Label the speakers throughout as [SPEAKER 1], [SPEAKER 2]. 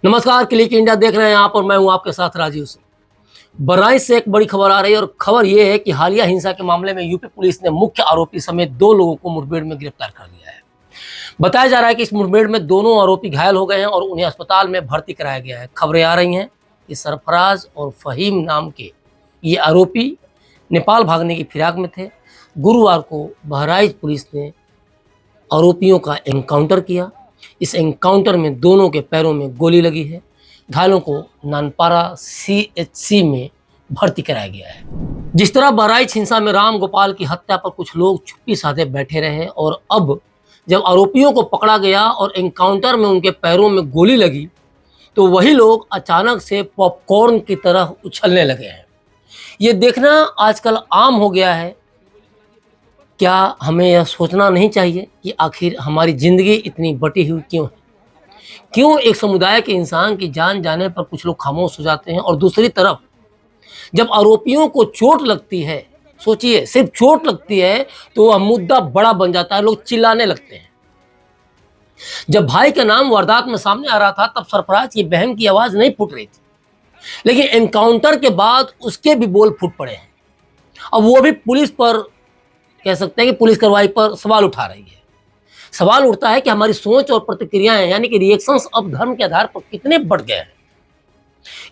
[SPEAKER 1] नमस्कार, click India देख रहे हैं आप और मैं हूं आपके साथ राजीव सिंह। बहराइच से एक बड़ी खबर आ रही है और खबर यह है कि हालिया हिंसा के मामले में यूपी पुलिस ने मुख्य आरोपी समेत 2 लोगों को मुठभेड़ में गिरफ्तार कर लिया है। बताया जा रहा है कि इस मुठभेड़ में दोनों आरोपी घायल हो गए हैं और उन्हें अस्पताल में भर्ती कराया गया है। खबरें आ रही हैं कि सरफराज और फहीम नाम के ये आरोपी नेपाल भागने की फिराक में थे। गुरुवार को बहराइच पुलिस ने आरोपियों का एनकाउंटर किया। इस एनकाउंटर में दोनों के पैरों में गोली लगी है। घायलों को नानपारा सीएचसी में भर्ती कराया गया है। जिस तरह बहराइच हिंसा में राम गोपाल की हत्या पर कुछ लोग चुप्पी साधे बैठे रहे और अब जब आरोपियों को पकड़ा गया और एनकाउंटर में उनके पैरों में गोली लगी तो वही लोग अचानक से पॉपकॉर्न की तरह उछलने लगे हैं। ये देखना आजकल आम हो गया है। क्या हमें यह सोचना नहीं चाहिए कि आखिर हमारी ज़िंदगी इतनी बटी हुई क्यों है? क्यों एक समुदाय के इंसान की जान जाने पर कुछ लोग खामोश हो जाते हैं और दूसरी तरफ जब आरोपियों को चोट लगती है, सोचिए सिर्फ चोट लगती है तो वह मुद्दा बड़ा बन जाता है, लोग चिल्लाने लगते हैं। जब भाई का नाम वारदात में सामने आ रहा था तब सरफराज की बहन की आवाज़ नहीं फूट रही थी, लेकिन एनकाउंटर के बाद उसके भी बोल फूट पड़े हैं। अब वो भी पुलिस पर कह सकते हैं कि पुलिस कार्रवाई पर सवाल उठा रही है। सवाल उठता है कि हमारी सोच और प्रतिक्रियाएं यानी कि रिएक्शंस अब धर्म के आधार पर कितने बढ़ गए हैं।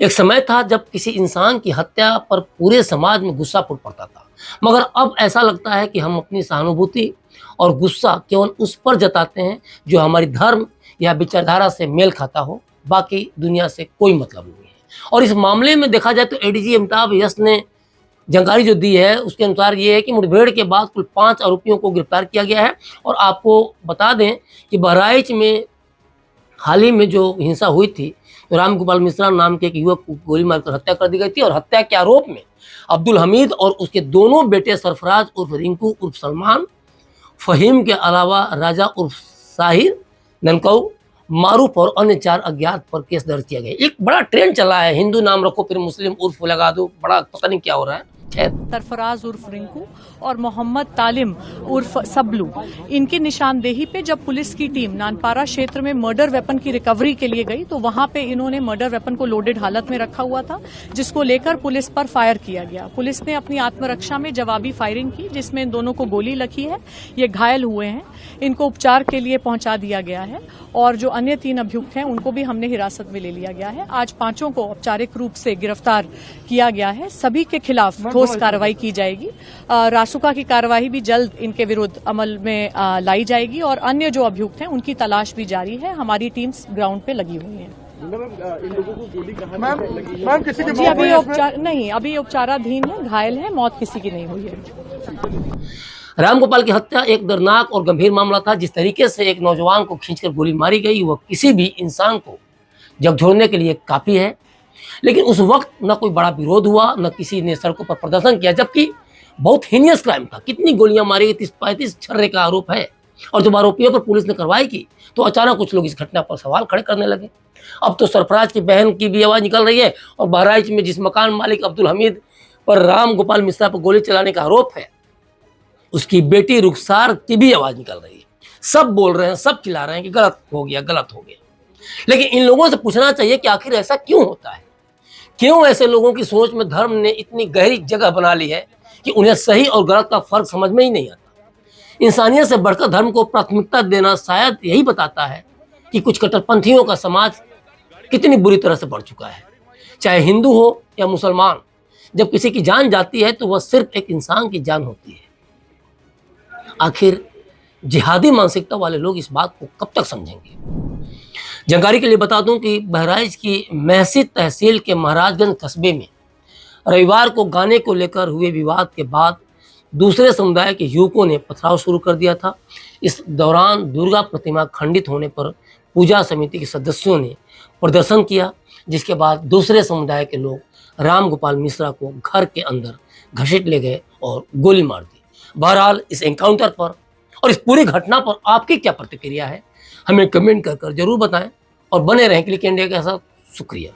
[SPEAKER 1] एक समय था जब किसी इंसान की हत्या पर पूरे समाज में गुस्सा फूट पड़ता था, मगर अब ऐसा लगता है कि हम अपनी सहानुभूति और गुस्सा केवल उस पर जताते हैं जो हमारी धर्म या विचारधारा से मेल खाता हो, बाकी दुनिया से कोई मतलब नहीं है। और इस मामले में देखा जाए तो एडीजी अमिताभ यश ने जानकारी जो दी है उसके अनुसार ये है कि मुठभेड़ के बाद कुल 5 आरोपियों को गिरफ्तार किया गया है। और आपको बता दें कि बहराइच में हाल ही में जो हिंसा हुई थी तो राम गोपाल मिश्रा नाम के एक युवक को गोली मारकर हत्या कर दी गई थी और हत्या के आरोप में अब्दुल हमीद और उसके दोनों बेटे सरफराज उर्फ रिंकू उर्फ सलमान, फहीम के अलावा राजा उर्फ साहिर, ननकऊ, मारूफ और अन्य 4 अज्ञात पर केस दर्ज किया गया। एक बड़ा ट्रेंड चला है, हिंदू नाम रखो फिर मुस्लिम उर्फ लगा दो, बड़ा पता नहीं क्या हो रहा है।
[SPEAKER 2] सरफराज उर्फ रिंकू और मोहम्मद तालिम उर्फ सबलू, इनकी निशानदेही पे जब पुलिस की टीम नानपारा क्षेत्र में मर्डर वेपन की रिकवरी के लिए गई तो वहां पे इन्होंने मर्डर वेपन को लोडेड हालत में रखा हुआ था, जिसको लेकर पुलिस पर फायर किया गया। पुलिस ने अपनी आत्मरक्षा में जवाबी फायरिंग की जिसमें इन दोनों को गोली लगी है। ये घायल हुए हैं, इनको उपचार के लिए पहुंचा दिया गया है और जो अन्य 3 अभियुक्त हैं उनको भी हमने हिरासत में ले लिया गया है। आज 5 को औपचारिक रूप से गिरफ्तार किया गया है। सभी के खिलाफ ठोस कार्रवाई की जाएगी। रासुका की कार्रवाई भी जल्द इनके विरुद्ध अमल में लाई जाएगी और अन्य जो अभियुक्त हैं उनकी तलाश भी जारी है। हमारी टीम्स ग्राउंड पे लगी हुई हैं।
[SPEAKER 3] इन लोगों को गोली कहां लगी? मैम किसी के
[SPEAKER 2] जी अभी उपचार नहीं, अभी उपचाराधीन है, घायल है, मौत किसी की नहीं हुई है।
[SPEAKER 1] रामगोपाल की हत्या एक दर्दनाक और गंभीर मामला था। जिस तरीके से एक नौजवान को खींचकर गोली मारी गई वह किसी भी इंसान को झकझोरने के लिए काफ़ी है, लेकिन उस वक्त न कोई बड़ा विरोध हुआ, न किसी ने सड़कों पर प्रदर्शन किया, जबकि बहुत हीनियस क्राइम था। कितनी गोलियां मारी गई, 30-35 छर्रे का आरोप है। और जब आरोपियों पर पुलिस ने कार्रवाई की तो अचानक कुछ लोग इस घटना पर सवाल खड़े करने लगे। अब तो सरफराज की बहन की भी आवाज़ निकल रही है और बहराइच में जिस मकान मालिक अब्दुल हमीद पर राम गोपाल मिश्रा पर गोली चलाने का आरोप है उसकी बेटी रुखसार की भी आवाज़ निकल रही है। सब बोल रहे हैं, सब चिल्ला रहे हैं कि गलत हो गया, गलत हो गया। लेकिन इन लोगों से पूछना चाहिए कि आखिर ऐसा क्यों होता है? क्यों ऐसे लोगों की सोच में धर्म ने इतनी गहरी जगह बना ली है कि उन्हें सही और गलत का फर्क समझ में ही नहीं आता? इंसानियत से बढ़कर धर्म को प्राथमिकता देना शायद यही बताता है कि कुछ कट्टरपंथियों का समाज कितनी बुरी तरह से बढ़ चुका है। चाहे हिंदू हो या मुसलमान, जब किसी की जान जाती है तो वह सिर्फ एक इंसान की जान होती है। आखिर जिहादी मानसिकता वाले लोग इस बात को कब तक समझेंगे? जानकारी के लिए बता दूं कि बहराइच की महसिद तहसील के महाराजगंज कस्बे में रविवार को गाने को लेकर हुए विवाद के बाद दूसरे समुदाय के युवकों ने पथराव शुरू कर दिया था। इस दौरान दुर्गा प्रतिमा खंडित होने पर पूजा समिति के सदस्यों ने प्रदर्शन किया, जिसके बाद दूसरे समुदाय के लोग राम गोपाल मिश्रा को घर के अंदर घसीट ले गए और गोली मार दी। बहरहाल इस एनकाउंटर पर और इस पूरी घटना पर आपकी क्या प्रतिक्रिया है, हमें कमेंट कर जरूर बताएं और बने रहें क्लिक इंडिया के साथ। शुक्रिया।